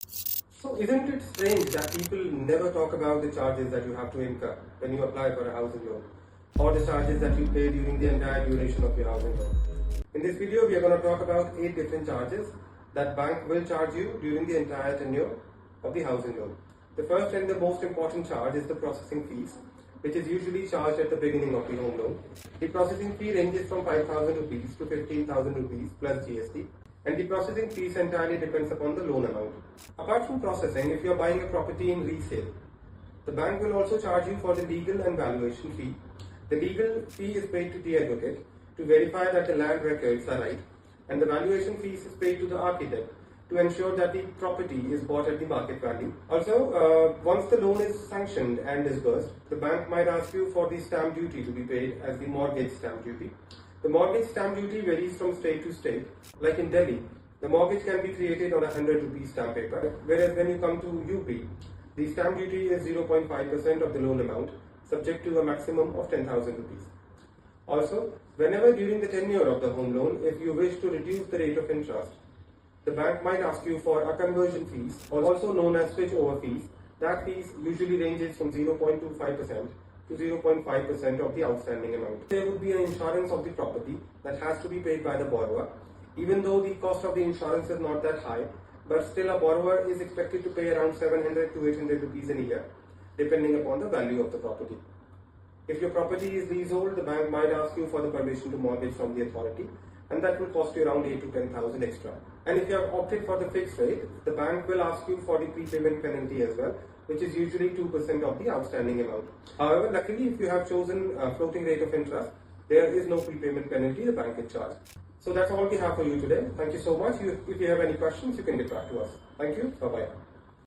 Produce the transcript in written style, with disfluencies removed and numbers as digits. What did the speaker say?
So isn't it strange that people never talk about the charges that you have to incur when you apply for a housing loan, or the charges that you pay during the entire duration of your housing loan? In this video, we are going to talk about 8 different charges that bank will charge you during the entire tenure of the housing loan. The first and the most important charge is the processing fees, which is usually charged at the beginning of the home loan. The processing fee ranges from 5,000 rupees to 15,000 rupees plus GST, and the processing fees entirely depends upon the loan amount. Apart from processing, if you are buying a property in resale, the bank will also charge you for the legal and valuation fee. The legal fee is paid to the advocate to verify that the land records are right, and the valuation fees is paid to the architect to ensure that the property is bought at the market value. Also, once the loan is sanctioned and disbursed, the bank might ask you for the stamp duty to be paid as the mortgage stamp duty. The mortgage stamp duty varies from state to state. Like in Delhi, the mortgage can be created on a 100 rupee stamp paper, whereas when you come to UP, the stamp duty is 0.5% of the loan amount, subject to a maximum of 10,000 rupees. Also, whenever during the tenure of the home loan, if you wish to reduce the rate of interest, the bank might ask you for a conversion fees, also known as switch over fees. That fees usually ranges from 0.25% to 0.5% of the outstanding amount. There would be an insurance of the property that has to be paid by the borrower. Even though the cost of the insurance is not that high, but still a borrower is expected to pay around 700 to 800 rupees in a year, depending upon the value of the property. If your property is leasehold, the bank might ask you for the permission to mortgage from the authority, and that will cost you around 8 to 10,000 extra. And if you have opted for the fixed rate, the bank will ask you for the prepayment penalty as well, which is usually 2% of the outstanding amount. However, luckily, if you have chosen a floating rate of interest, there is no prepayment penalty the bank can charge. So that's all we have for you today. Thank you so much. If you have any questions, you can get back to us. Thank you. Bye-bye.